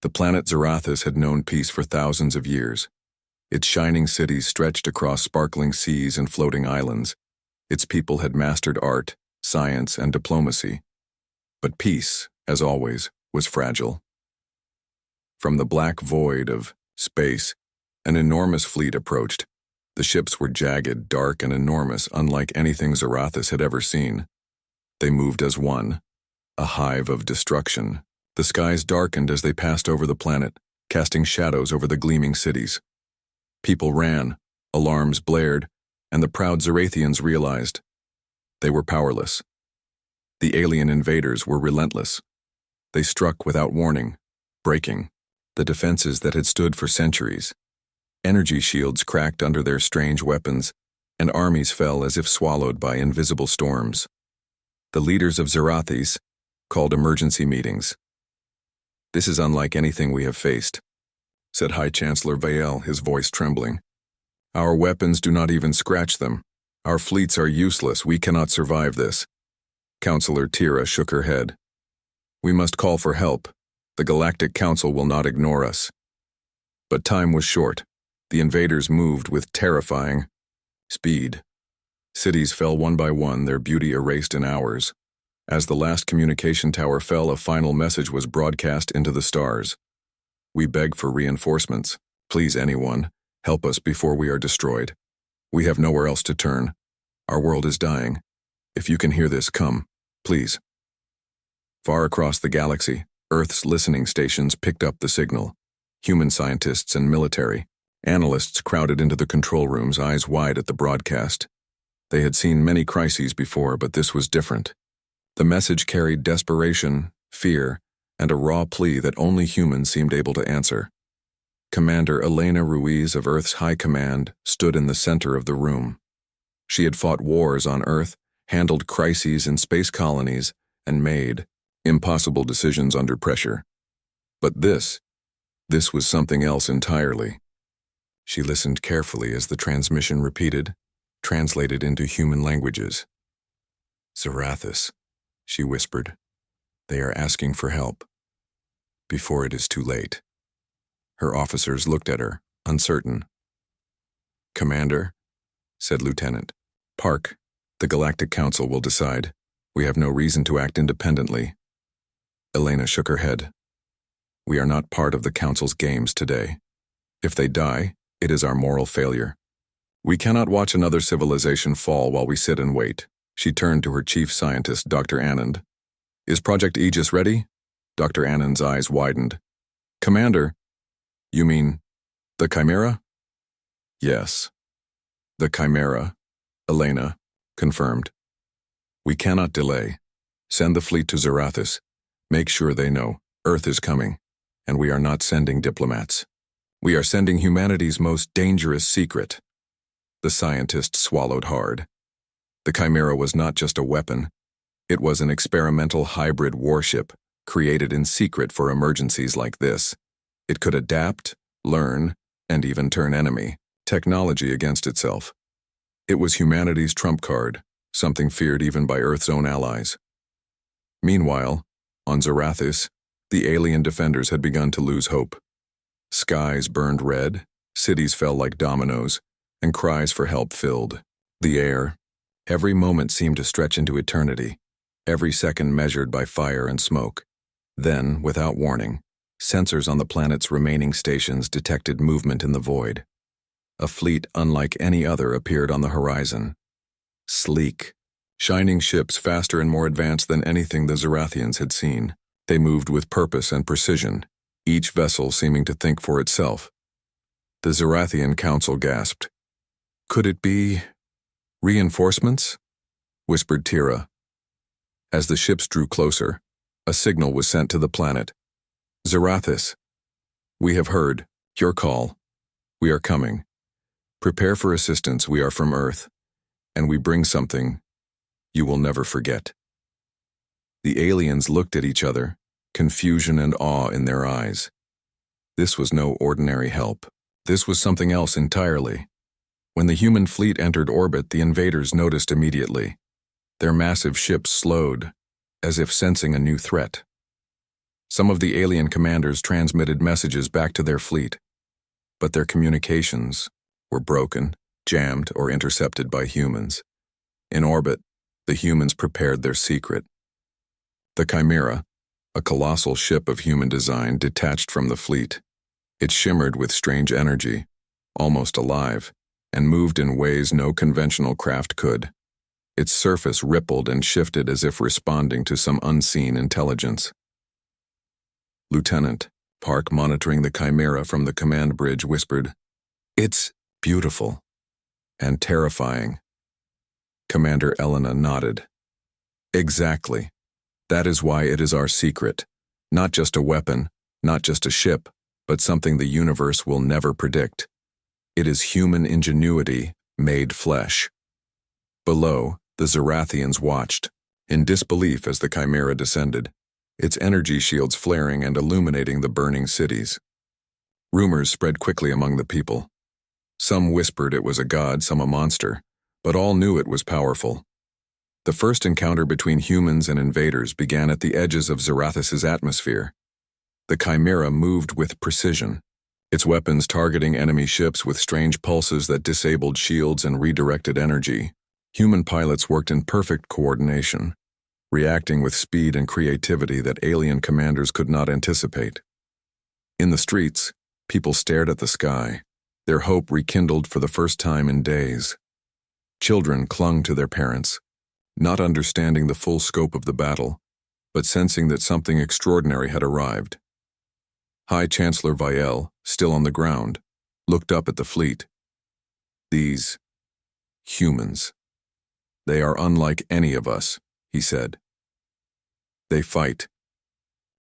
The planet Zarathus had known peace for thousands of years. Its shining cities stretched across sparkling seas and floating islands. Its people had mastered art, science, and diplomacy. But peace, as always, was fragile. From the black void of space, an enormous fleet approached. The ships were jagged, dark, and enormous, unlike anything Zarathus had ever seen. They moved as one, a hive of destruction. The skies darkened as they passed over the planet, casting shadows over the gleaming cities. People ran, alarms blared, and the proud Zarathians realized they were powerless. The alien invaders were relentless. They struck without warning, breaking the defenses that had stood for centuries. Energy shields cracked under their strange weapons, and armies fell as if swallowed by invisible storms. The leaders of Zarathis called emergency meetings. "This is unlike anything we have faced," said High Chancellor Vael, his voice trembling. "Our weapons do not even scratch them. Our fleets are useless. We cannot survive this." Counselor Tira shook her head. "We must call for help. The Galactic Council will not ignore us." But time was short. The invaders moved with terrifying speed. Cities fell one by one, their beauty erased in hours. As the last communication tower fell, a final message was broadcast into the stars. "We beg for reinforcements. Please, anyone, help us before we are destroyed. We have nowhere else to turn. Our world is dying. If you can hear this, come, please." Far across the galaxy, Earth's listening stations picked up the signal. Human scientists and military analysts crowded into the control rooms, eyes wide at the broadcast. They had seen many crises before, but this was different. The message carried desperation, fear, and a raw plea that only humans seemed able to answer. Commander Elena Ruiz of Earth's High Command stood in the center of the room. She had fought wars on Earth, handled crises in space colonies, and made impossible decisions under pressure. But this was something else entirely. She listened carefully as the transmission repeated, translated into human languages. "Zarathus," she whispered. "They are asking for help. Before it is too late." Her officers looked at her, uncertain. "Commander," said Lieutenant Park, "the Galactic Council will decide. We have no reason to act independently." Elena shook her head. "We are not part of the Council's games today. If they die, it is our moral failure. We cannot watch another civilization fall while we sit and wait." She turned to her chief scientist, Dr. Anand. "Is Project Aegis ready?" Dr. Anand's eyes widened. "Commander, you mean the Chimera?" "Yes, the Chimera," Elena confirmed. "We cannot delay. Send the fleet to Zarathus. Make sure they know Earth is coming, and we are not sending diplomats. We are sending humanity's most dangerous secret." The scientist swallowed hard. The Chimera was not just a weapon. It was an experimental hybrid warship created in secret for emergencies like this. It could adapt, learn, and even turn enemy technology against itself. It was humanity's trump card, something feared even by Earth's own allies. Meanwhile, on Zarathus, the alien defenders had begun to lose hope. Skies burned red, cities fell like dominoes, and cries for help filled the air. Every moment seemed to stretch into eternity, every second measured by fire and smoke. Then, without warning, sensors on the planet's remaining stations detected movement in the void. A fleet unlike any other appeared on the horizon. Sleek, shining ships faster and more advanced than anything the Zarathians had seen. They moved with purpose and precision, each vessel seeming to think for itself. The Zarathian Council gasped. "Could it be reinforcements?" whispered Tira. As the ships drew closer, a signal was sent to the planet. "Zarathus, we have heard your call. We are coming. Prepare for assistance. We are from Earth, and we bring something you will never forget." The aliens looked at each other, confusion and awe in their eyes. This was no ordinary help. This was something else entirely. When the human fleet entered orbit, the invaders noticed immediately. Their massive ships slowed, as if sensing a new threat. Some of the alien commanders transmitted messages back to their fleet, but their communications were broken, jammed, or intercepted by humans. In orbit, the humans prepared their secret. The Chimera, a colossal ship of human design, detached from the fleet. It shimmered with strange energy, almost alive, and moved in ways no conventional craft could. Its surface rippled and shifted as if responding to some unseen intelligence. Lieutenant Park, monitoring the Chimera from the command bridge, whispered, "It's beautiful and terrifying." Commander Elena nodded. "Exactly. That is why it is our secret. Not just a weapon, not just a ship, but something the universe will never predict. It is human ingenuity made flesh." Below, the Zerathians watched, in disbelief as the Chimera descended, its energy shields flaring and illuminating the burning cities. Rumors spread quickly among the people. Some whispered it was a god, some a monster, but all knew it was powerful. The first encounter between humans and invaders began at the edges of Zarathus's atmosphere. The Chimera moved with precision, its weapons targeting enemy ships with strange pulses that disabled shields and redirected energy. Human pilots worked in perfect coordination, reacting with speed and creativity that alien commanders could not anticipate. In the streets, people stared at the sky, their hope rekindled for the first time in days. Children clung to their parents, not understanding the full scope of the battle, but sensing that something extraordinary had arrived. High Chancellor Vielle, still on the ground, looked up at the fleet. "These humans. They are unlike any of us," he said. "They fight.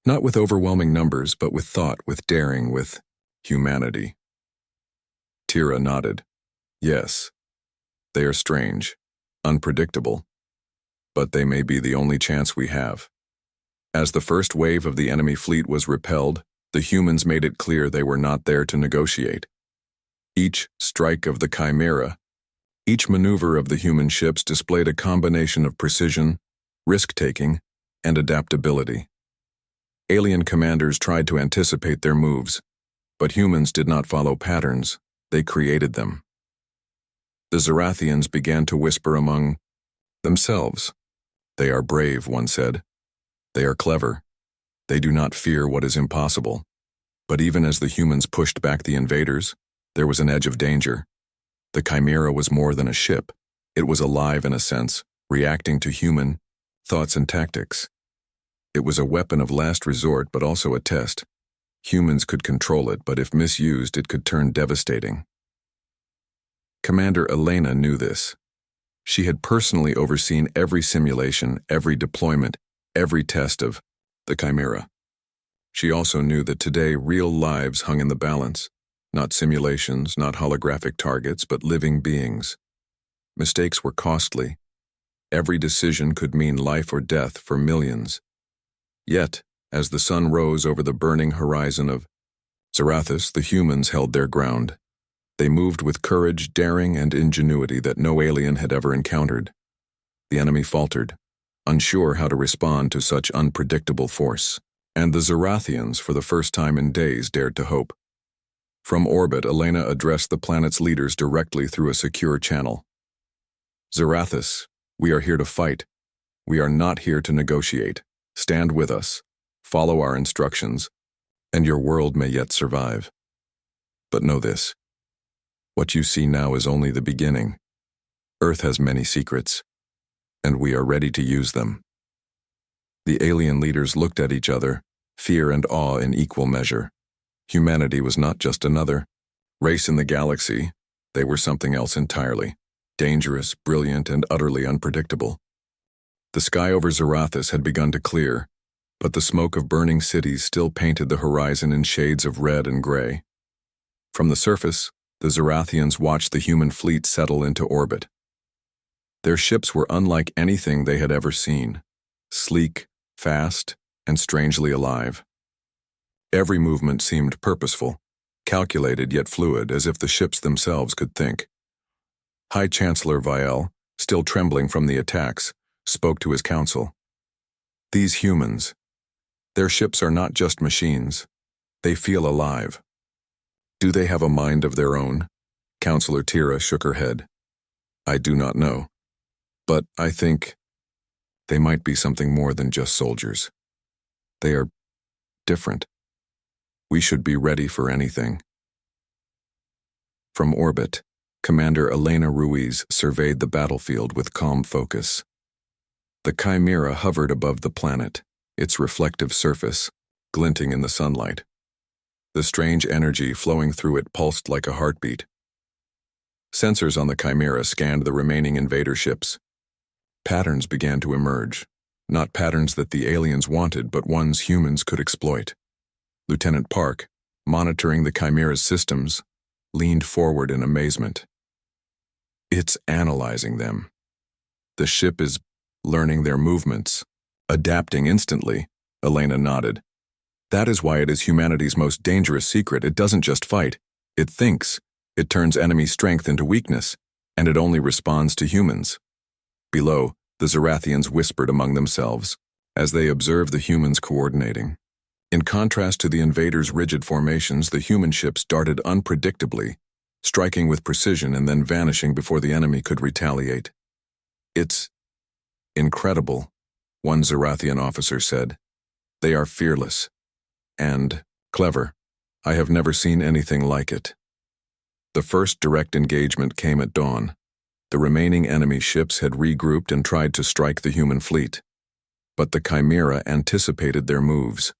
Not with overwhelming numbers, but with thought, with daring, with humanity." Tira nodded. "Yes. They are strange, unpredictable, but they may be the only chance we have." As the first wave of the enemy fleet was repelled, the humans made it clear they were not there to negotiate. Each strike of the Chimera, each maneuver of the human ships displayed a combination of precision, risk-taking, and adaptability. Alien commanders tried to anticipate their moves, but humans did not follow patterns, they created them. The Zerathians began to whisper among themselves. "They are brave," one said. "They are clever. They do not fear what is impossible." But even as the humans pushed back the invaders, there was an edge of danger. The Chimera was more than a ship. It was alive in a sense, reacting to human thoughts and tactics. It was a weapon of last resort, but also a test. Humans could control it, but if misused, it could turn devastating. Commander Elena knew this. She had personally overseen every simulation, every deployment, every test of the Chimera. She also knew that today real lives hung in the balance. Not simulations, not holographic targets, but living beings. Mistakes were costly. Every decision could mean life or death for millions. Yet, as the sun rose over the burning horizon of Zarathus, the humans held their ground. They moved with courage, daring, and ingenuity that no alien had ever encountered. The enemy faltered, unsure how to respond to such unpredictable force. And the Zerathians, for the first time in days, dared to hope. From orbit, Elena addressed the planet's leaders directly through a secure channel. "Zarathus, we are here to fight. We are not here to negotiate. Stand with us. Follow our instructions, and your world may yet survive. But know this. What you see now is only the beginning. Earth has many secrets, and we are ready to use them." The alien leaders looked at each other, fear and awe in equal measure. Humanity was not just another race in the galaxy. They were something else entirely, dangerous, brilliant, and utterly unpredictable. The sky over Zarathus had begun to clear, but the smoke of burning cities still painted the horizon in shades of red and gray. From the surface, the Zerathians watched the human fleet settle into orbit. Their ships were unlike anything they had ever seen, sleek, fast, and strangely alive. Every movement seemed purposeful, calculated yet fluid, as if the ships themselves could think. High Chancellor Vielle, still trembling from the attacks, spoke to his council. "These humans, Their ships are not just machines. They feel alive. Do they have a mind of their own? Counselor Tira shook her head. I do not know. But I think they might be something more than just soldiers. They are different. We should be ready for anything. From orbit, Commander Elena Ruiz surveyed the battlefield with calm focus. The Chimera hovered above the planet, its reflective surface glinting in the sunlight. The strange energy flowing through it pulsed like a heartbeat. Sensors on the Chimera scanned the remaining invader ships. Patterns began to emerge, not patterns that the aliens wanted, but ones humans could exploit. Lieutenant Park, monitoring the Chimera's systems, leaned forward in amazement. It's analyzing them. The ship is learning their movements, adapting instantly, Elena nodded. That is why it is humanity's most dangerous secret. It doesn't just fight. It thinks. It turns enemy strength into weakness, and it only responds to humans. Below, the Zerathians whispered among themselves as they observed the humans coordinating. In contrast to the invaders' rigid formations, the human ships darted unpredictably, striking with precision and then vanishing before the enemy could retaliate. It's incredible, one Zerathian officer said. They are fearless. And clever. I have never seen anything like it. The first direct engagement came at dawn. The remaining enemy ships had regrouped and tried to strike the human fleet. But the Chimera anticipated their moves.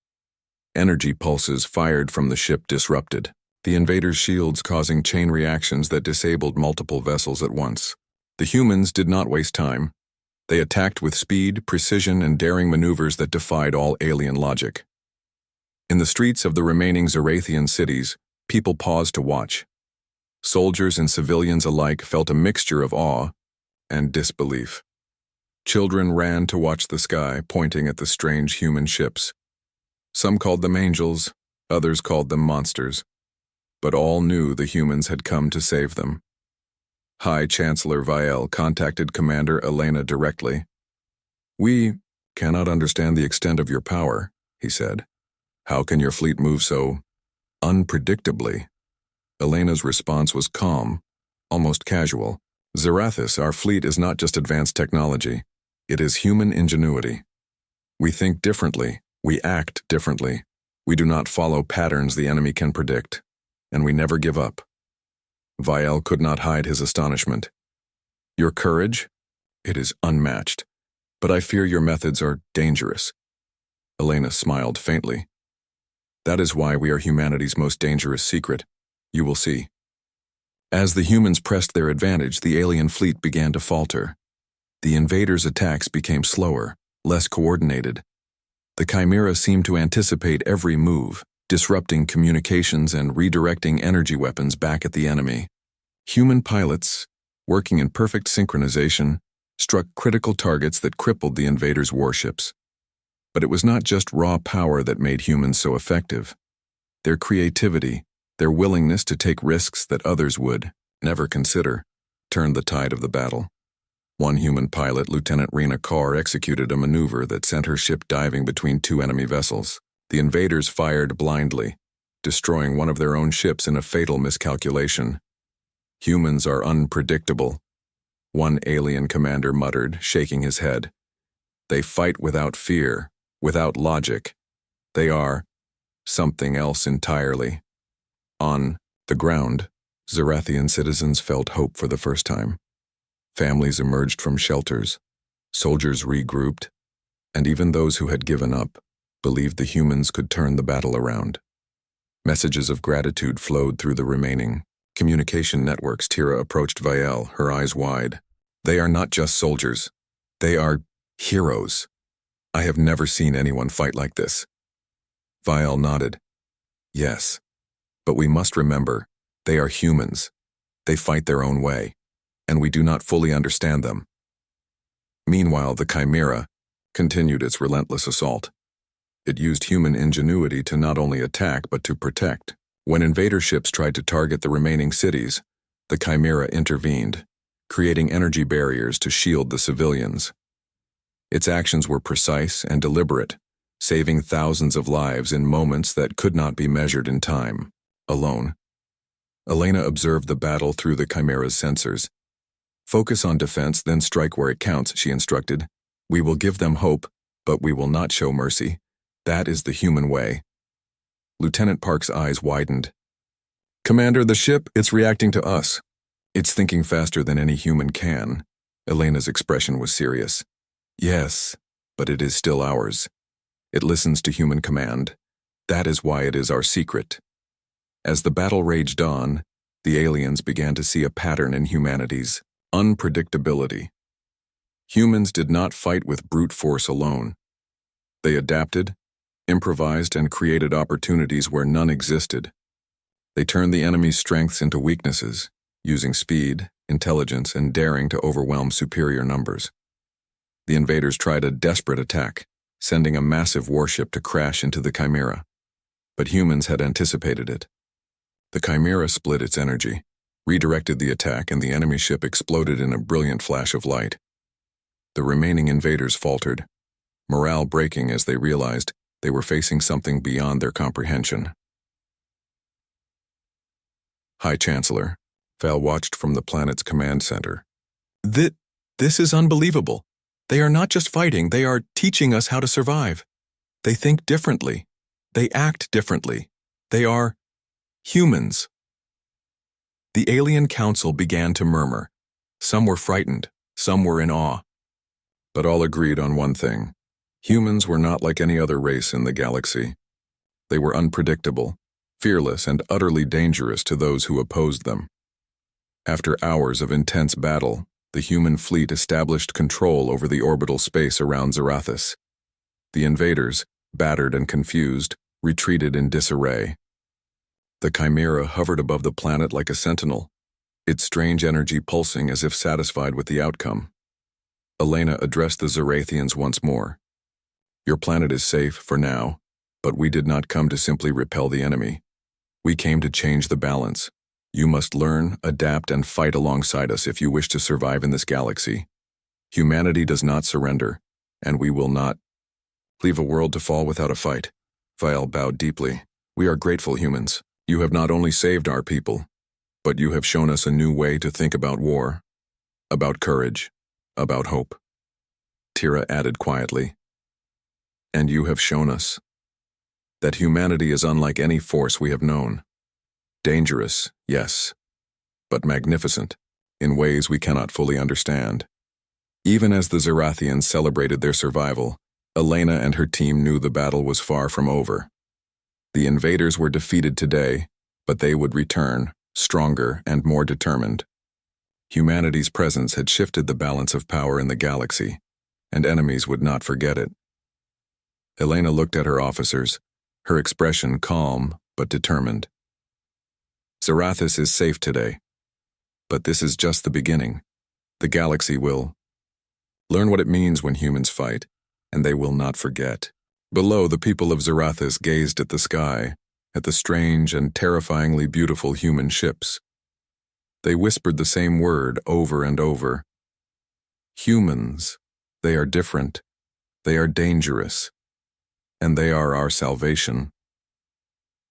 Energy pulses fired from the ship disrupted the invaders' shields, causing chain reactions that disabled multiple vessels at once. The humans did not waste time. They attacked with speed, precision, and daring maneuvers that defied all alien logic. In the streets of the remaining Zerathian cities, people paused to watch. Soldiers and civilians alike felt a mixture of awe and disbelief. Children ran to watch the sky, pointing at the strange human ships. Some called them angels, others called them monsters. But all knew the humans had come to save them. High Chancellor Vielle contacted Commander Elena directly. We cannot understand the extent of your power, he said. How can your fleet move so unpredictably? Elena's response was calm, almost casual. Zerathis, our fleet is not just advanced technology. It is human ingenuity. We think differently. We act differently. We do not follow patterns the enemy can predict. And we never give up. Vielle could not hide his astonishment. Your courage? It is unmatched. But I fear your methods are dangerous. Elena smiled faintly. That is why we are humanity's most dangerous secret. You will see. As the humans pressed their advantage, the alien fleet began to falter. The invaders' attacks became slower, less coordinated. The Chimera seemed to anticipate every move, disrupting communications and redirecting energy weapons back at the enemy. Human pilots, working in perfect synchronization, struck critical targets that crippled the invaders' warships. But it was not just raw power that made humans so effective. Their creativity, their willingness to take risks that others would never consider, turned the tide of the battle. One human pilot, Lieutenant Rena Carr, executed a maneuver that sent her ship diving between two enemy vessels. The invaders fired blindly, destroying one of their own ships in a fatal miscalculation. Humans are unpredictable, one alien commander muttered, shaking his head. They fight without fear, without logic. They are something else entirely. On the ground, Zerathian citizens felt hope for the first time. Families emerged from shelters, soldiers regrouped, and even those who had given up believed the humans could turn the battle around. Messages of gratitude flowed through the remaining communication networks. Tira approached Vielle, her eyes wide. They are not just soldiers. They are heroes. I have never seen anyone fight like this. Vielle nodded. Yes, but we must remember, they are humans. They fight their own way, and we do not fully understand them. Meanwhile, the Chimera continued its relentless assault. It used human ingenuity to not only attack but to protect. When invader ships tried to target the remaining cities, the Chimera intervened, creating energy barriers to shield the civilians. Its actions were precise and deliberate, saving thousands of lives in moments that could not be measured in time. Alone, Elena observed the battle through the Chimera's sensors. "Focus on defense, then strike where it counts," she instructed. "We will give them hope, but we will not show mercy. That is the human way." Lieutenant Park's eyes widened. "Commander, the ship, it's reacting to us. It's thinking faster than any human can." Elena's expression was serious. "Yes, but it is still ours. It listens to human command. That is why it is our secret." As the battle raged on, the aliens began to see a pattern in humanity's unpredictability. Humans did not fight with brute force alone. They adapted, improvised, and created opportunities where none existed. They turned the enemy's strengths into weaknesses, using speed, intelligence, and daring to overwhelm superior numbers. The invaders tried a desperate attack, sending a massive warship to crash into the Chimera. But humans had anticipated it. The Chimera split its energy, redirected the attack, and the enemy ship exploded in a brilliant flash of light. The remaining invaders faltered, morale breaking as they realized they were facing something beyond their comprehension. High Chancellor, Val watched from the planet's command center. This is unbelievable. They are not just fighting, they are teaching us how to survive. They think differently. They act differently. They are humans." The alien council began to murmur. Some were frightened, some were in awe. But all agreed on one thing. Humans were not like any other race in the galaxy. They were unpredictable, fearless, and utterly dangerous to those who opposed them. After hours of intense battle, the human fleet established control over the orbital space around Zarathus. The invaders, battered and confused, retreated in disarray. The Chimera hovered above the planet like a sentinel, its strange energy pulsing as if satisfied with the outcome. Elena addressed the Zarathians once more. "Your planet is safe for now, but we did not come to simply repel the enemy. We came to change the balance. You must learn, adapt, and fight alongside us if you wish to survive in this galaxy. Humanity does not surrender, and we will not leave a world to fall without a fight." Vial bowed deeply. "We are grateful, humans. You have not only saved our people, but you have shown us a new way to think about war, about courage, about hope." Tira added quietly, "And you have shown us that humanity is unlike any force we have known. Dangerous, yes, but magnificent, in ways we cannot fully understand." Even as the Zarathians celebrated their survival, Elena and her team knew the battle was far from over. The invaders were defeated today, but they would return, stronger and more determined. Humanity's presence had shifted the balance of power in the galaxy, and enemies would not forget it. Elena looked at her officers, her expression calm but determined. "Zarathus is safe today, but this is just the beginning. The galaxy will learn what it means when humans fight, and they will not forget." Below, the people of Zarathus gazed at the sky, at the strange and terrifyingly beautiful human ships. They whispered the same word over and over. Humans. They are different. They are dangerous. And they are our salvation.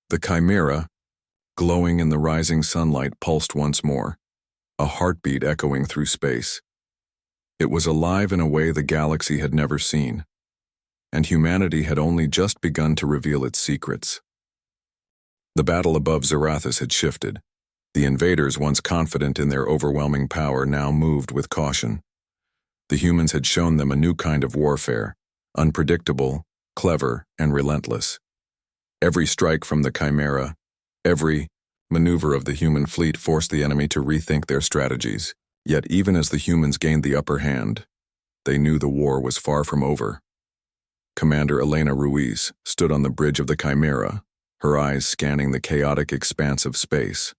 The Chimera, glowing in the rising sunlight, pulsed once more, a heartbeat echoing through space. It was alive in a way the galaxy had never seen, and humanity had only just begun to reveal its secrets. The battle above Zarathus had shifted. The invaders, once confident in their overwhelming power, now moved with caution. The humans had shown them a new kind of warfare, unpredictable, clever, and relentless. Every strike from the Chimera, every maneuver of the human fleet forced the enemy to rethink their strategies. Yet even as the humans gained the upper hand, they knew the war was far from over. Commander Elena Ruiz stood on the bridge of the Chimera, her eyes scanning the chaotic expanse of space.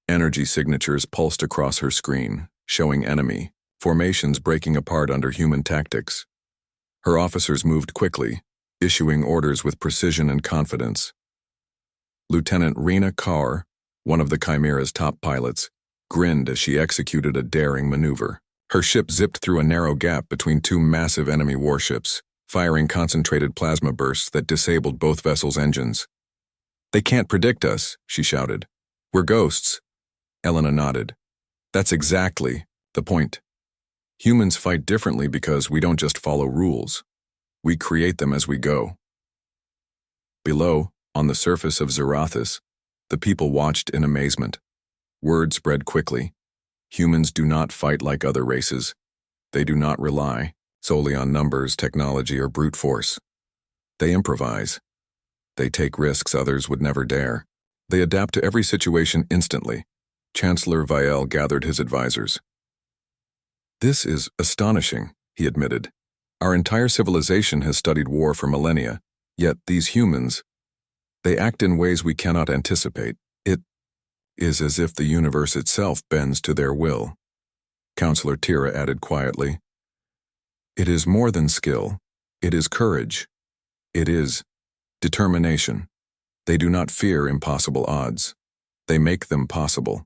Energy signatures pulsed across her screen, showing enemy formations breaking apart under human tactics. Her officers moved quickly, issuing orders with precision and confidence. Lieutenant Rena Carr, one of the Chimera's top pilots, grinned as she executed a daring maneuver. Her ship zipped through a narrow gap between two massive enemy warships, firing concentrated plasma bursts that disabled both vessels' engines. "They can't predict us," she shouted. "We're ghosts." Elena nodded. "That's exactly the point. Humans fight differently because we don't just follow rules. We create them as we go." Below, on the surface of Zarathus, the people watched in amazement. Word spread quickly. Humans do not fight like other races. They do not rely solely on numbers, technology, or brute force. They improvise. They take risks others would never dare. They adapt to every situation instantly. Chancellor Vielle gathered his advisors. "This is astonishing," he admitted. "Our entire civilization has studied war for millennia, yet these humans, they act in ways we cannot anticipate. It is as if the universe itself bends to their will." Counselor Tira added quietly, "It is more than skill. It is courage. It is determination. They do not fear impossible odds. They make them possible."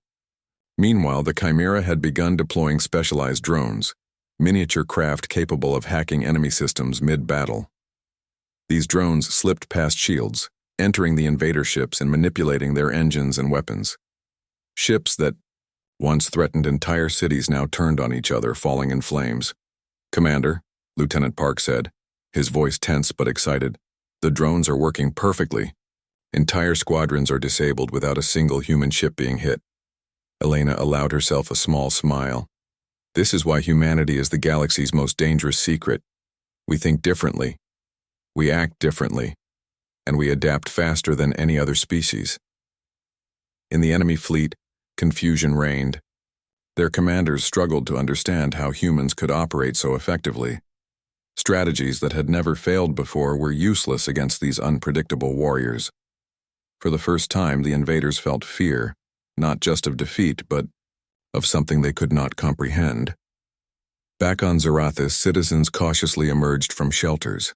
Meanwhile, the Chimera had begun deploying specialized drones, miniature craft capable of hacking enemy systems mid-battle. These drones slipped past shields, entering the invader ships and manipulating their engines and weapons. Ships that once threatened entire cities now turned on each other, falling in flames. "Commander," Lieutenant Park said, his voice tense but excited, "the drones are working perfectly. Entire squadrons are disabled without a single human ship being hit." Elena allowed herself a small smile. "This is why humanity is the galaxy's most dangerous secret. We think differently. We act differently. And we adapt faster than any other species." In the enemy fleet, confusion reigned. Their commanders struggled to understand how humans could operate so effectively. Strategies that had never failed before were useless against these unpredictable warriors. For the first time, the invaders felt fear, not just of defeat, but of something they could not comprehend. Back on Zarathus, citizens cautiously emerged from shelters.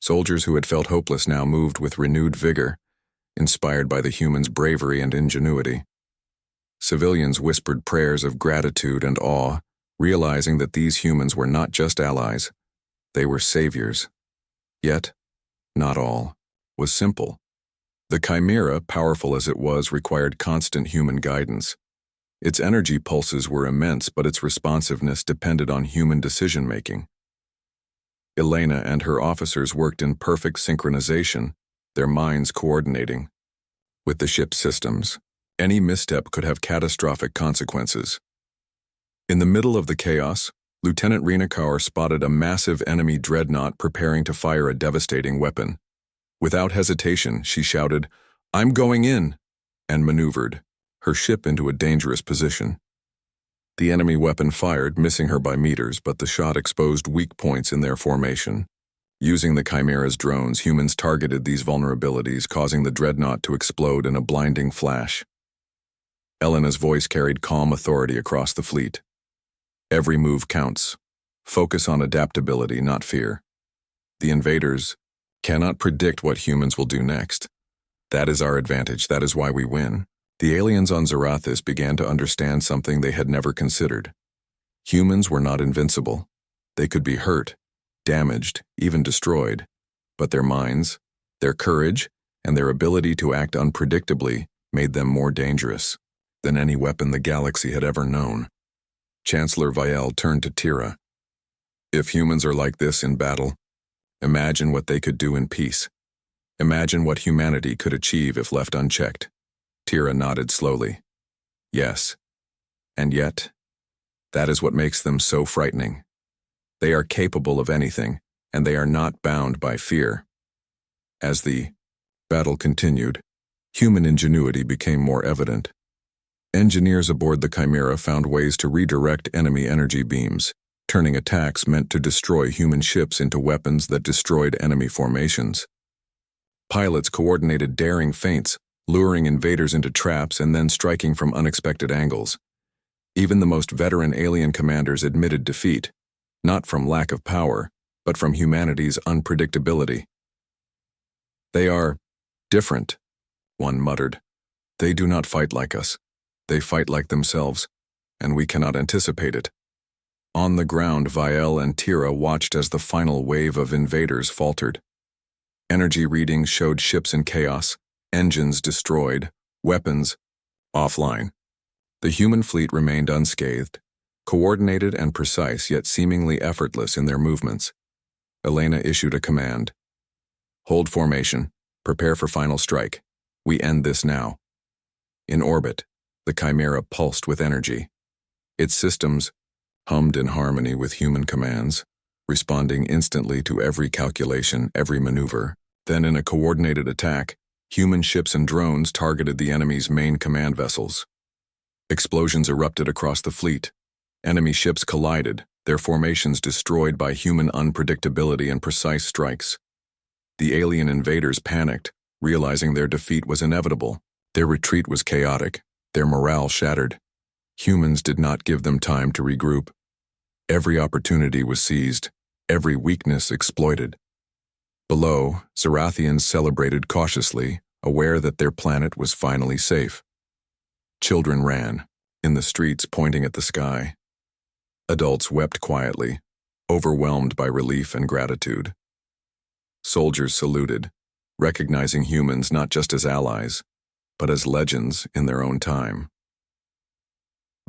Soldiers who had felt hopeless now moved with renewed vigor, inspired by the humans' bravery and ingenuity. Civilians whispered prayers of gratitude and awe, realizing that these humans were not just allies, they were saviors. Yet, not all was simple. The Chimera, powerful as it was, required constant human guidance. Its energy pulses were immense, but its responsiveness depended on human decision-making. Elena and her officers worked in perfect synchronization, their minds coordinating. With the ship's systems, any misstep could have catastrophic consequences. In the middle of the chaos, Lieutenant Rena Kaur spotted a massive enemy dreadnought preparing to fire a devastating weapon. Without hesitation, she shouted, "I'm going in," and maneuvered, her ship into a dangerous position. The enemy weapon fired, missing her by meters, but the shot exposed weak points in their formation. Using the Chimera's drones, humans targeted these vulnerabilities, causing the dreadnought to explode in a blinding flash. Elena's voice carried calm authority across the fleet. "Every move counts. Focus on adaptability, not fear. The invaders cannot predict what humans will do next. That is our advantage. That is why we win." The aliens on Zarathus began to understand something they had never considered. Humans were not invincible. They could be hurt, damaged, even destroyed. But their minds, their courage, and their ability to act unpredictably made them more dangerous than any weapon the galaxy had ever known. Chancellor Vielle turned to Tira. "If humans are like this in battle, imagine what they could do in peace. Imagine what humanity could achieve if left unchecked." Tira nodded slowly. "Yes. And yet, that is what makes them so frightening. They are capable of anything, and they are not bound by fear." As the battle continued, human ingenuity became more evident. Engineers aboard the Chimera found ways to redirect enemy energy beams, turning attacks meant to destroy human ships into weapons that destroyed enemy formations. Pilots coordinated daring feints, luring invaders into traps and then striking from unexpected angles. Even the most veteran alien commanders admitted defeat, not from lack of power, but from humanity's unpredictability. "They are different," one muttered. "They do not fight like us. They fight like themselves, and we cannot anticipate it." On the ground, Viel and Tira watched as the final wave of invaders faltered. Energy readings showed ships in chaos, engines destroyed, weapons offline. The human fleet remained unscathed, coordinated and precise yet seemingly effortless in their movements. Elena issued a command. Hold formation, prepare for final strike. We end this now. In orbit, the Chimera pulsed with energy. Its systems hummed in harmony with human commands, responding instantly to every calculation, every maneuver. Then in a coordinated attack, human ships and drones targeted the enemy's main command vessels. Explosions erupted across the fleet. Enemy ships collided, their formations destroyed by human unpredictability and precise strikes. The alien invaders panicked, realizing their defeat was inevitable. Their retreat was chaotic, their morale shattered. Humans did not give them time to regroup. Every opportunity was seized, every weakness exploited. Below, Zerathians celebrated cautiously, aware that their planet was finally safe. Children ran, in the streets pointing at the sky. Adults wept quietly, overwhelmed by relief and gratitude. Soldiers saluted, recognizing humans not just as allies, but as legends in their own time.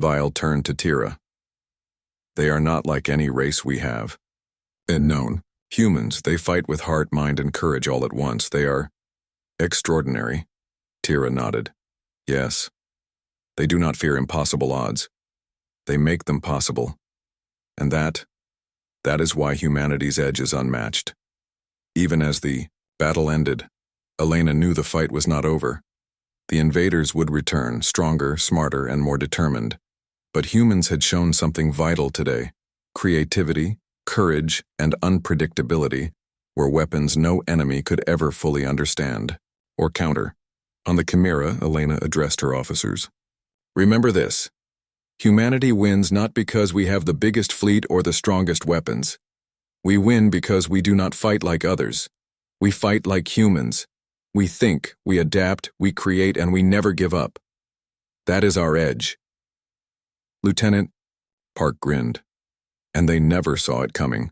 Viel turned to Tira. They are not like any race we have. And known, humans, they fight with heart, mind, and courage all at once. They are extraordinary. Tira nodded. Yes. They do not fear impossible odds. They make them possible. And that is why humanity's edge is unmatched. Even as the battle ended, Elena knew the fight was not over. The invaders would return, stronger, smarter, and more determined. But humans had shown something vital today. Creativity, courage, and unpredictability were weapons no enemy could ever fully understand or counter. On the Chimera, Elena addressed her officers. Remember this. Humanity wins not because we have the biggest fleet or the strongest weapons. We win because we do not fight like others. We fight like humans. We think, we adapt, we create, and we never give up. That is our edge. Lieutenant, Park grinned, and they never saw it coming.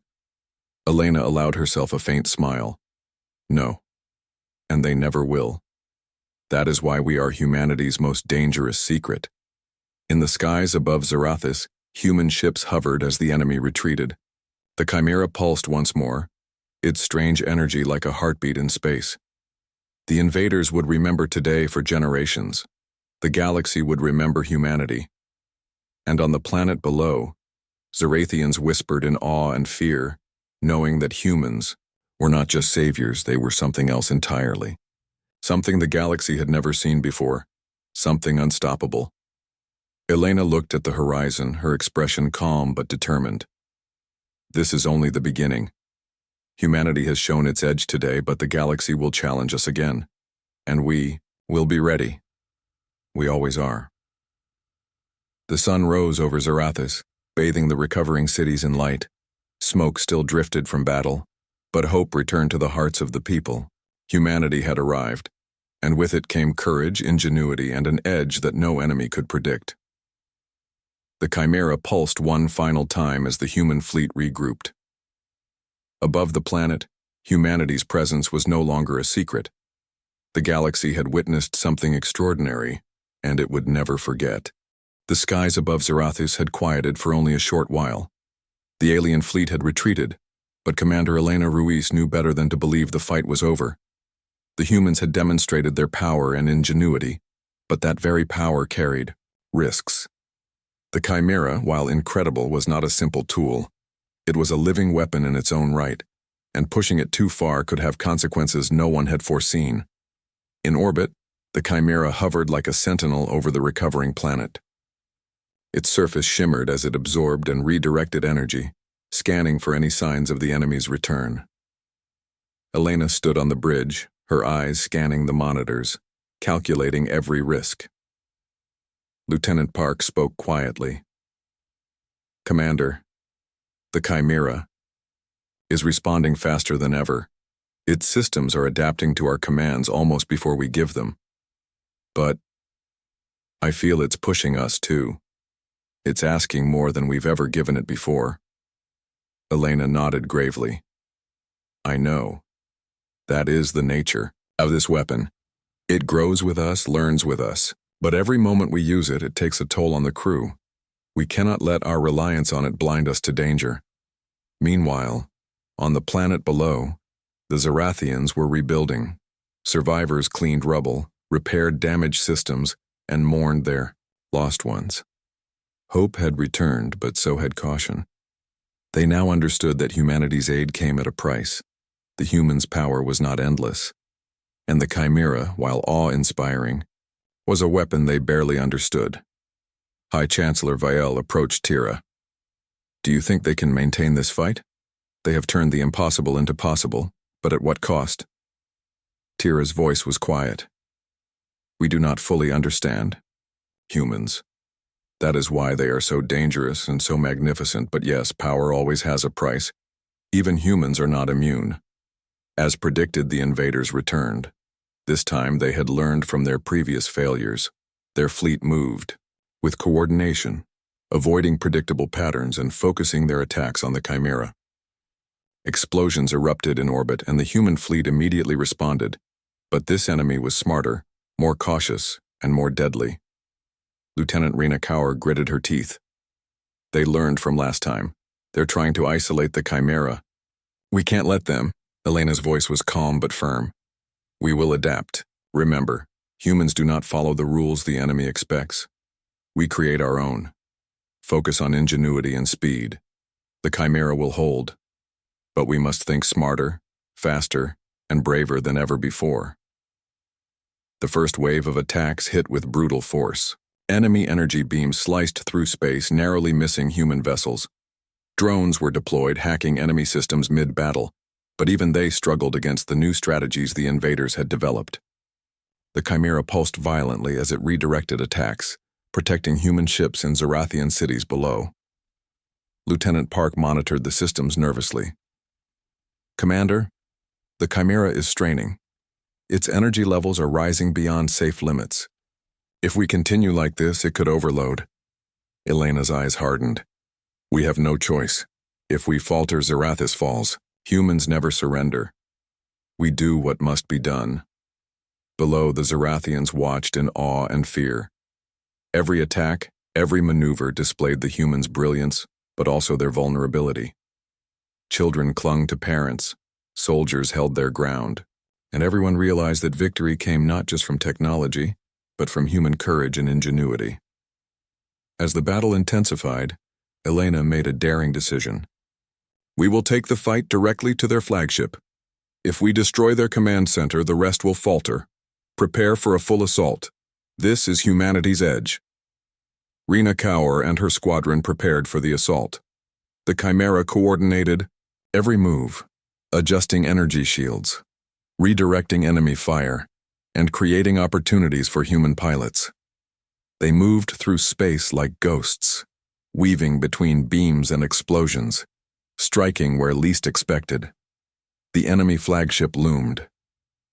Elena allowed herself a faint smile. No, and they never will. That is why we are humanity's most dangerous secret. In the skies above Zarathis, human ships hovered as the enemy retreated. The Chimera pulsed once more, its strange energy like a heartbeat in space. The invaders would remember today for generations. The galaxy would remember humanity. And on the planet below, Zerathians whispered in awe and fear, knowing that humans were not just saviors, they were something else entirely. Something the galaxy had never seen before, something unstoppable. Elena looked at the horizon, her expression calm but determined. This is only the beginning. Humanity has shown its edge today, but the galaxy will challenge us again. And we will be ready. We always are. The sun rose over Zarathis, bathing the recovering cities in light. Smoke still drifted from battle, but hope returned to the hearts of the people. Humanity had arrived, and with it came courage, ingenuity, and an edge that no enemy could predict. The Chimera pulsed one final time as the human fleet regrouped. Above the planet, humanity's presence was no longer a secret. The galaxy had witnessed something extraordinary, and it would never forget. The skies above Zarathis had quieted for only a short while. The alien fleet had retreated, but Commander Elena Ruiz knew better than to believe the fight was over. The humans had demonstrated their power and ingenuity, but that very power carried risks. The Chimera, while incredible, was not a simple tool. It was a living weapon in its own right, and pushing it too far could have consequences no one had foreseen. In orbit, the Chimera hovered like a sentinel over the recovering planet. Its surface shimmered as it absorbed and redirected energy, scanning for any signs of the enemy's return. Elena stood on the bridge, her eyes scanning the monitors, calculating every risk. Lieutenant Park spoke quietly. Commander, the Chimera is responding faster than ever. Its systems are adapting to our commands almost before we give them. But I feel it's pushing us too. It's asking more than we've ever given it before. Elena nodded gravely. I know. That is the nature of this weapon. It grows with us, learns with us, but every moment we use it, it takes a toll on the crew. We cannot let our reliance on it blind us to danger. Meanwhile, on the planet below, the Zarathians were rebuilding. Survivors cleaned rubble, repaired damaged systems, and mourned their lost ones. Hope had returned, but so had caution. They now understood that humanity's aid came at a price. The humans' power was not endless, and the Chimera, while awe-inspiring, was a weapon they barely understood. High Chancellor Vielle approached Tira. Do you think they can maintain this fight? They have turned the impossible into possible, but at what cost? Tira's voice was quiet. We do not fully understand. Humans. That is why they are so dangerous and so magnificent, but yes, power always has a price. Even humans are not immune. As predicted, the invaders returned. This time they had learned from their previous failures. Their fleet moved, with coordination, avoiding predictable patterns and focusing their attacks on the Chimera. Explosions erupted in orbit and the human fleet immediately responded, but this enemy was smarter, more cautious, and more deadly. Lieutenant Rena Kaur gritted her teeth. They learned from last time. They're trying to isolate the Chimera. We can't let them. Elena's voice was calm but firm. We will adapt. Remember, humans do not follow the rules the enemy expects. We create our own. Focus on ingenuity and speed. The Chimera will hold. But we must think smarter, faster, and braver than ever before. The first wave of attacks hit with brutal force. Enemy energy beams sliced through space, narrowly missing human vessels. Drones were deployed, hacking enemy systems mid-battle, but even they struggled against the new strategies the invaders had developed. The Chimera pulsed violently as it redirected attacks, protecting human ships in Zarathian cities below. Lieutenant Park monitored the systems nervously. Commander, the Chimera is straining. Its energy levels are rising beyond safe limits. If we continue like this, it could overload. Elena's eyes hardened. We have no choice. If we falter, Zarathis falls. Humans never surrender. We do what must be done. Below, the Zarathians watched in awe and fear. Every attack, every maneuver displayed the humans' brilliance, but also their vulnerability. Children clung to parents, soldiers held their ground, and everyone realized that victory came not just from technology, but from human courage and ingenuity. As the battle intensified, Elena made a daring decision. We will take the fight directly to their flagship. If we destroy their command center, the rest will falter. Prepare for a full assault. This is humanity's edge. Rena Kaur and her squadron prepared for the assault. The Chimera coordinated every move, adjusting energy shields, redirecting enemy fire, and creating opportunities for human pilots. They moved through space like ghosts, weaving between beams and explosions, striking where least expected. The enemy flagship loomed,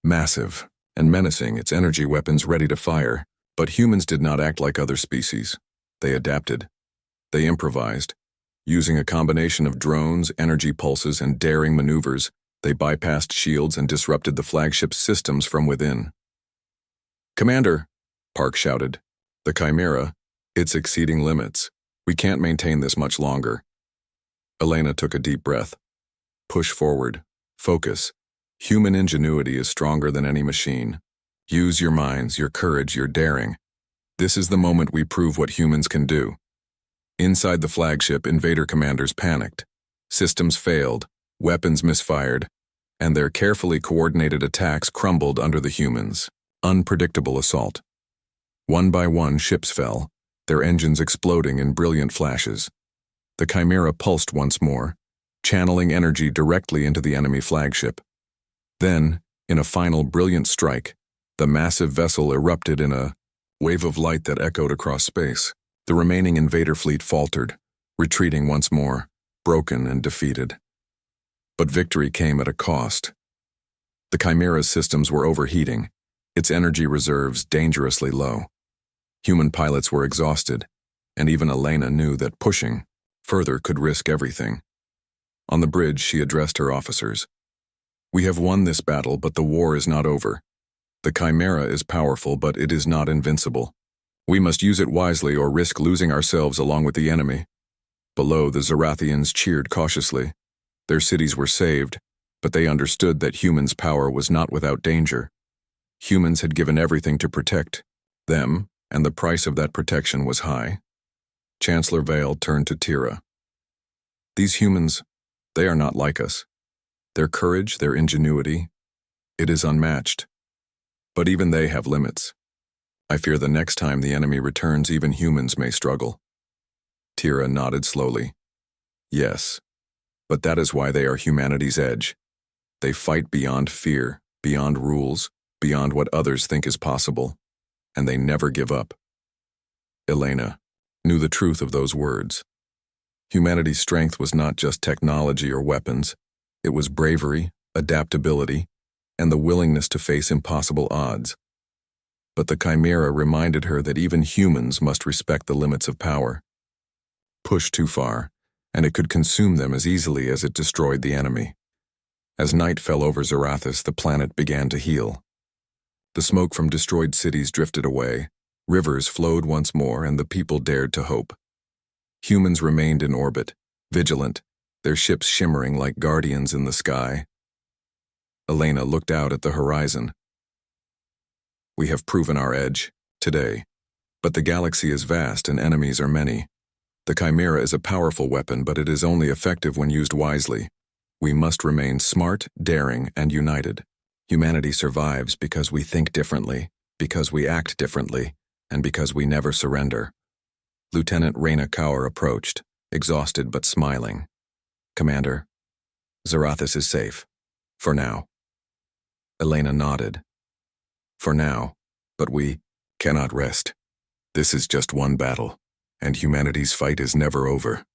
massive and menacing, its energy weapons ready to fire, but humans did not act like other species. They adapted. They improvised. Using a combination of drones, energy pulses, and daring maneuvers, they bypassed shields and disrupted the flagship's systems from within. Commander, Park shouted. The Chimera, it's exceeding limits. We can't maintain this much longer. Elena took a deep breath. Push forward. Focus. Human ingenuity is stronger than any machine. Use your minds, your courage, your daring. This is the moment we prove what humans can do. Inside the flagship, invader commanders panicked. Systems failed, weapons misfired, and their carefully coordinated attacks crumbled under the humans' unpredictable assault. One by one, ships fell, their engines exploding in brilliant flashes. The Chimera pulsed once more, channeling energy directly into the enemy flagship. Then, in a final brilliant strike, the massive vessel erupted in a wave of light that echoed across space. The remaining invader fleet faltered, retreating once more, broken and defeated. But victory came at a cost. The Chimera's systems were overheating, its energy reserves dangerously low. Human pilots were exhausted, and even Elena knew that pushing further could risk everything. On the bridge, she addressed her officers. "We have won this battle, but the war is not over. The Chimera is powerful, but it is not invincible. We must use it wisely or risk losing ourselves along with the enemy." Below, the Zarathians cheered cautiously. Their cities were saved, but they understood that humans' power was not without danger. Humans had given everything to protect them, and the price of that protection was high. Chancellor Vale turned to Tira. "These humans, they are not like us. Their courage, their ingenuity, it is unmatched. But even they have limits. I fear the next time the enemy returns, even humans may struggle." Tira nodded slowly. "Yes, but that is why they are humanity's edge. They fight beyond fear, beyond rules, beyond what others think is possible, and they never give up." Elena knew the truth of those words. Humanity's strength was not just technology or weapons. It was bravery, adaptability, and the willingness to face impossible odds. But the Chimera reminded her that even humans must respect the limits of power. Push too far, and it could consume them as easily as it destroyed the enemy. As night fell over Zarathus, the planet began to heal. The smoke from destroyed cities drifted away, rivers flowed once more, and the people dared to hope. Humans remained in orbit, vigilant, their ships shimmering like guardians in the sky. Elena looked out at the horizon. "We have proven our edge, today. But the galaxy is vast and enemies are many. The Chimera is a powerful weapon, but it is only effective when used wisely. We must remain smart, daring, and united. Humanity survives because we think differently, because we act differently, and because we never surrender." Lieutenant Reyna Kaur approached, exhausted but smiling. "Commander, Zarathus is safe. For now." Elena nodded. "For now, but we cannot rest. This is just one battle, and humanity's fight is never over."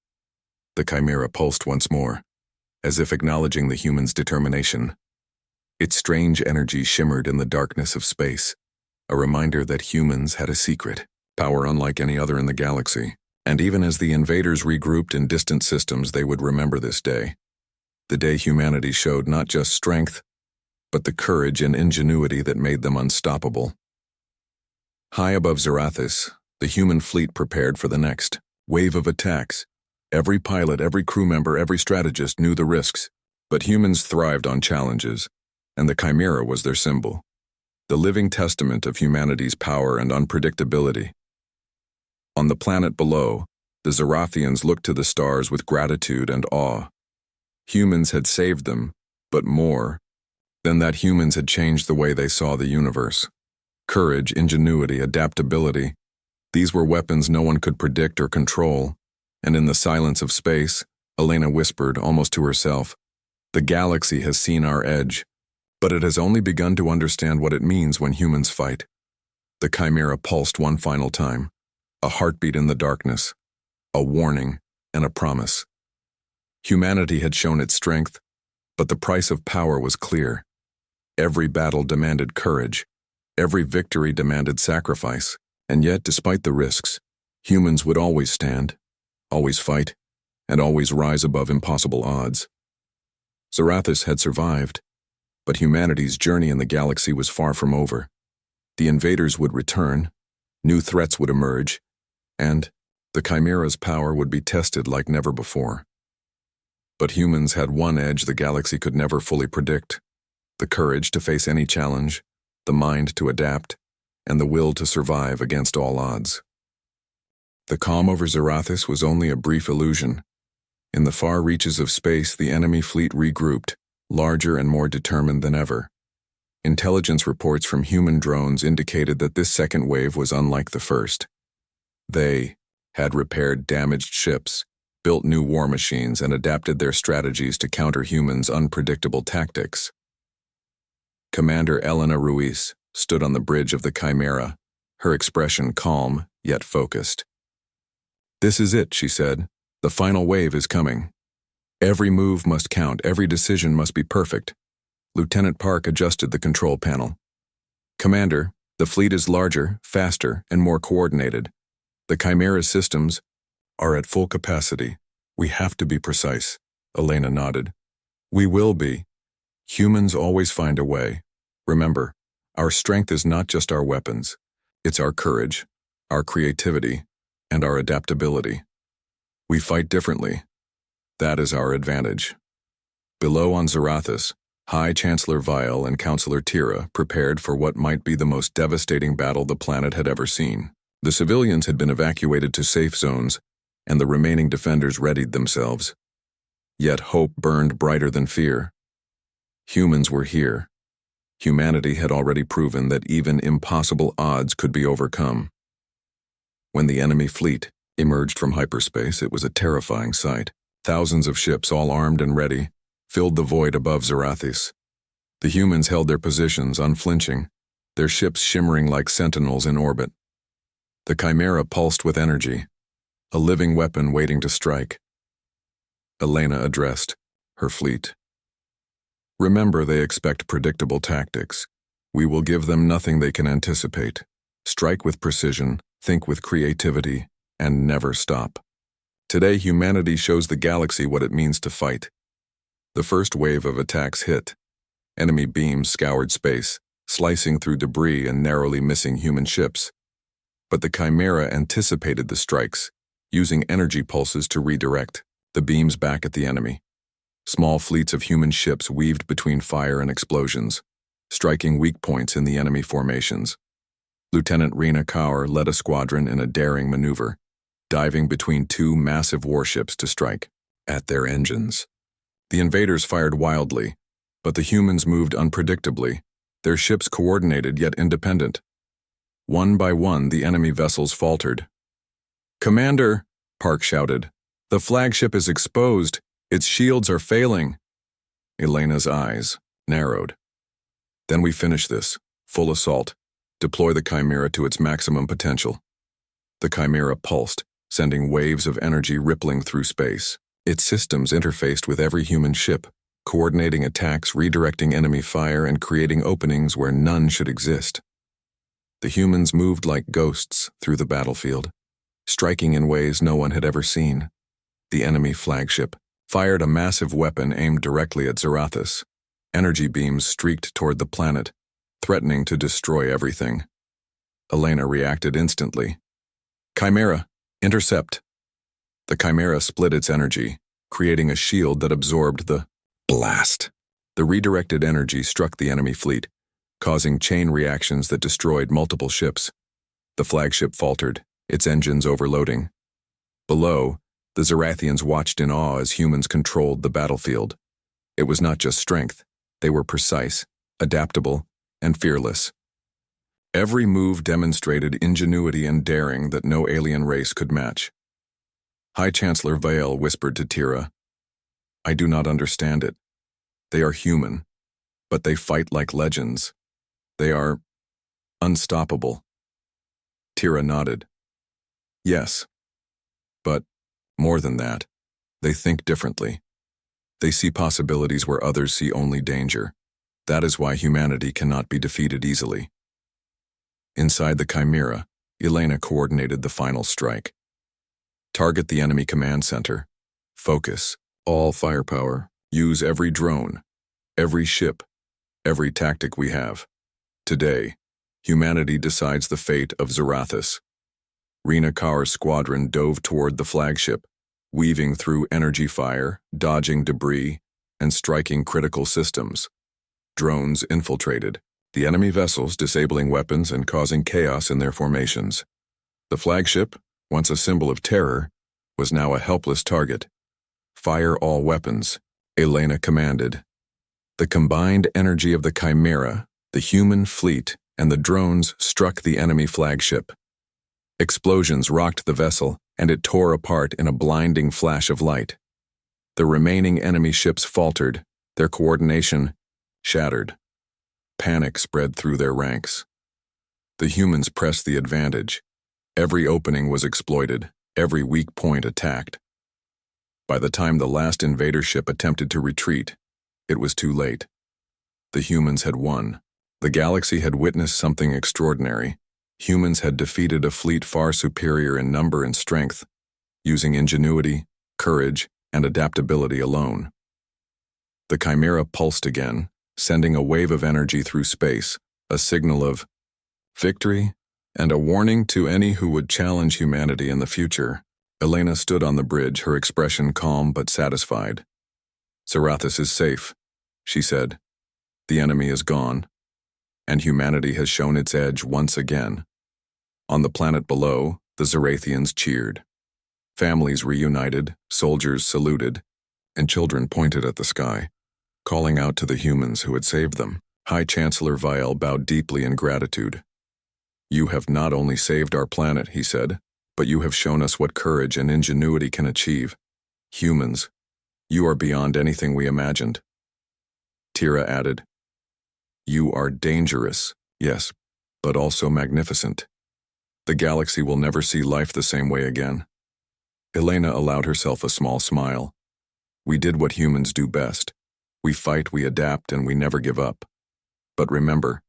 The Chimera pulsed once more, as if acknowledging the humans' determination. Its strange energy shimmered in the darkness of space, a reminder that humans had a secret, power unlike any other in the galaxy. And even as the invaders regrouped in distant systems, they would remember this day. The day humanity showed not just strength, but the courage and ingenuity that made them unstoppable. High above Zarathus, the human fleet prepared for the next wave of attacks. Every pilot, every crew member, every strategist knew the risks, but humans thrived on challenges, and the Chimera was their symbol, the living testament of humanity's power and unpredictability. On the planet below, the Zarathians looked to the stars with gratitude and awe. Humans had saved them, but more than that, humans had changed the way they saw the universe. Courage, ingenuity, adaptability, these were weapons no one could predict or control, and in the silence of space, Elena whispered, almost to herself, "The galaxy has seen our edge, but it has only begun to understand what it means when humans fight." The Chimera pulsed one final time, a heartbeat in the darkness, a warning and a promise. Humanity had shown its strength, but the price of power was clear. Every battle demanded courage, every victory demanded sacrifice, and yet, despite the risks, humans would always stand, always fight, and always rise above impossible odds. Zarathus had survived, but humanity's journey in the galaxy was far from over. The invaders would return, new threats would emerge, and the Chimera's power would be tested like never before. But humans had one edge the galaxy could never fully predict: the courage to face any challenge, the mind to adapt, and the will to survive against all odds. The calm over Zarathus was only a brief illusion. In the far reaches of space, the enemy fleet regrouped, larger and more determined than ever. Intelligence reports from human drones indicated that this second wave was unlike the first. They had repaired damaged ships, built new war machines, and adapted their strategies to counter humans' unpredictable tactics. Commander Elena Ruiz stood on the bridge of the Chimera, her expression calm yet focused. "This is it," she said. "The final wave is coming. Every move must count, every decision must be perfect." Lieutenant Park adjusted the control panel. "Commander, the fleet is larger, faster, and more coordinated. The Chimera's systems are at full capacity. We have to be precise. Elena nodded. We will be. Humans always find a way. Remember, our strength is not just our weapons. It's our courage, our creativity, and our adaptability. We fight differently. That is our advantage. Below on Zarathus, High Chancellor Vial and Counselor Tira prepared for what might be the most devastating battle the planet had ever seen. The civilians had been evacuated to safe zones, and the remaining defenders readied themselves. Yet hope burned brighter than fear. Humans were here. Humanity had already proven that even impossible odds could be overcome. When the enemy fleet emerged from hyperspace, it was a terrifying sight. Thousands of ships, all armed and ready, filled the void above Zarathis. The humans held their positions, unflinching, their ships shimmering like sentinels in orbit. The Chimera pulsed with energy, a living weapon waiting to strike. Elena addressed her fleet. Remember, they expect predictable tactics. We will give them nothing they can anticipate. Strike with precision, think with creativity, and never stop. Today, humanity shows the galaxy what it means to fight. The first wave of attacks hit. Enemy beams scoured space, slicing through debris and narrowly missing human ships. But the Chimera anticipated the strikes, using energy pulses to redirect the beams back at the enemy. Small fleets of human ships weaved between fire and explosions, striking weak points in the enemy formations. Lieutenant Rena Kaur led a squadron in a daring maneuver, diving between two massive warships to strike at their engines. The invaders fired wildly, but the humans moved unpredictably, their ships coordinated yet independent. One by one, the enemy vessels faltered. "Commander," Park shouted, "the flagship is exposed. Its shields are failing." Elena's eyes narrowed. "Then we finish this. Full assault. Deploy the Chimera to its maximum potential." The Chimera pulsed, sending waves of energy rippling through space. Its systems interfaced with every human ship, coordinating attacks, redirecting enemy fire, and creating openings where none should exist. The humans moved like ghosts through the battlefield, striking in ways no one had ever seen. The enemy flagship fired a massive weapon aimed directly at Zarathus. Energy beams streaked toward the planet, threatening to destroy everything. Elena reacted instantly. "Chimera, intercept." The Chimera split its energy, creating a shield that absorbed the blast. The redirected energy struck the enemy fleet, causing chain reactions that destroyed multiple ships. The flagship faltered, its engines overloading. Below, the Zarathians watched in awe as humans controlled the battlefield. It was not just strength. They were precise, adaptable, and fearless. Every move demonstrated ingenuity and daring that no alien race could match. High Chancellor Vale whispered to Tira, "I do not understand it. They are human, but they fight like legends. They are unstoppable." Tira nodded. "Yes, but more than that, they think differently. They see possibilities where others see only danger. That is why humanity cannot be defeated easily." Inside the Chimera, Elena coordinated the final strike. "Target the enemy command center. Focus. All firepower. Use every drone, every ship, every tactic we have. Today, humanity decides the fate of Zarathus." Rena Kaur's squadron dove toward the flagship, weaving through energy fire, dodging debris, and striking critical systems. Drones infiltrated the enemy vessels, disabling weapons and causing chaos in their formations. The flagship, once a symbol of terror, was now a helpless target. "Fire all weapons," Elena commanded. The combined energy of the Chimera, the human fleet, and the drones struck the enemy flagship. Explosions rocked the vessel, and it tore apart in a blinding flash of light. The remaining enemy ships faltered, their coordination shattered. Panic spread through their ranks. The humans pressed the advantage. Every opening was exploited, every weak point attacked. By the time the last invader ship attempted to retreat, it was too late. The humans had won. The galaxy had witnessed something extraordinary. Humans had defeated a fleet far superior in number and strength, using ingenuity, courage, and adaptability alone. The Chimera pulsed again, sending a wave of energy through space, a signal of victory and a warning to any who would challenge humanity in the future. Elena stood on the bridge, her expression calm but satisfied. "Zarathus is safe," she said. "The enemy is gone, and humanity has shown its edge once again." On the planet below, the Zarathians cheered. Families reunited, soldiers saluted, and children pointed at the sky, calling out to the humans who had saved them. High Chancellor Vial bowed deeply in gratitude. "You have not only saved our planet," he said, "but you have shown us what courage and ingenuity can achieve. Humans, you are beyond anything we imagined." Tira added, "You are dangerous, yes, but also magnificent. The galaxy will never see life the same way again." Elena allowed herself a small smile. "We did what humans do best. We fight, we adapt, and we never give up. But remember,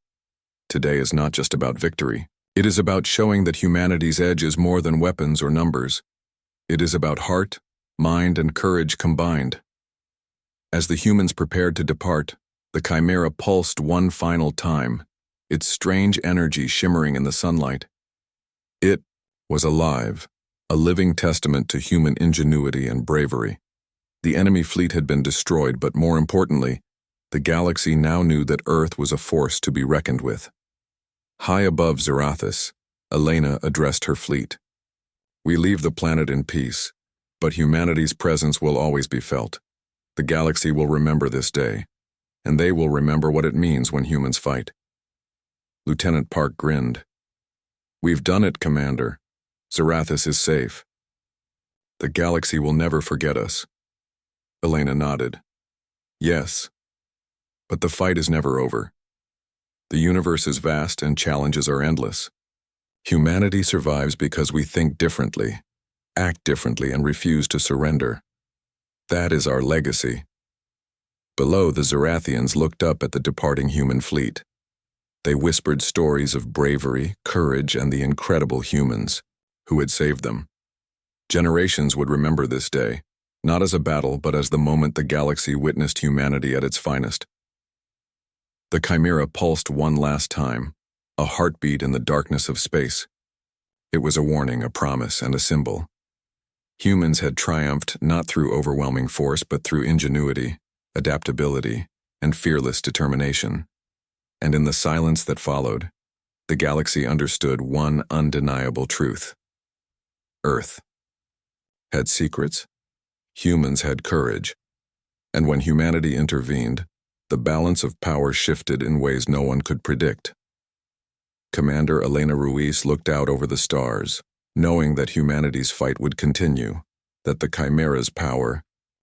today is not just about victory. It is about showing that humanity's edge is more than weapons or numbers. It is about heart, mind, and courage combined." As the humans prepared to depart, the Chimera pulsed one final time, its strange energy shimmering in the sunlight. It was alive, a living testament to human ingenuity and bravery. The enemy fleet had been destroyed, but more importantly, the galaxy now knew that Earth was a force to be reckoned with. High above Zarathus, Elena addressed her fleet. "We leave the planet in peace, but humanity's presence will always be felt. The galaxy will remember this day, and they will remember what it means when humans fight." Lieutenant Park grinned. "We've done it, Commander. Zarathus is safe. The galaxy will never forget us." Elena nodded. "Yes, but the fight is never over. The universe is vast and challenges are endless. Humanity survives because we think differently, act differently, and refuse to surrender. That is our legacy." Below, the Zarathians looked up at the departing human fleet. They whispered stories of bravery, courage, and the incredible humans who had saved them. Generations would remember this day, not as a battle, but as the moment the galaxy witnessed humanity at its finest. The Chimera pulsed one last time, a heartbeat in the darkness of space. It was a warning, a promise, and a symbol. Humans had triumphed not through overwhelming force, but through ingenuity, adaptability, and fearless determination. And in the silence that followed, the galaxy understood one undeniable truth. Earth had secrets, humans had courage, and when humanity intervened, the balance of power shifted in ways no one could predict. Commander Elena Ruiz looked out over the stars, knowing that humanity's fight would continue, that the Chimera's power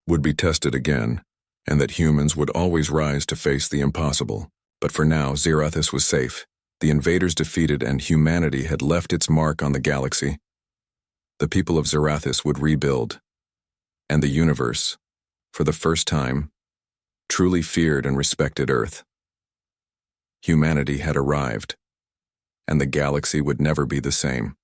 would be tested again, and that humans would always rise to face the impossible. But for now, Zarathus was safe, the invaders defeated, and humanity had left its mark on the galaxy. The people of Zarathus would rebuild, and the universe, for the first time, truly feared and respected Earth. Humanity had arrived, and the galaxy would never be the same.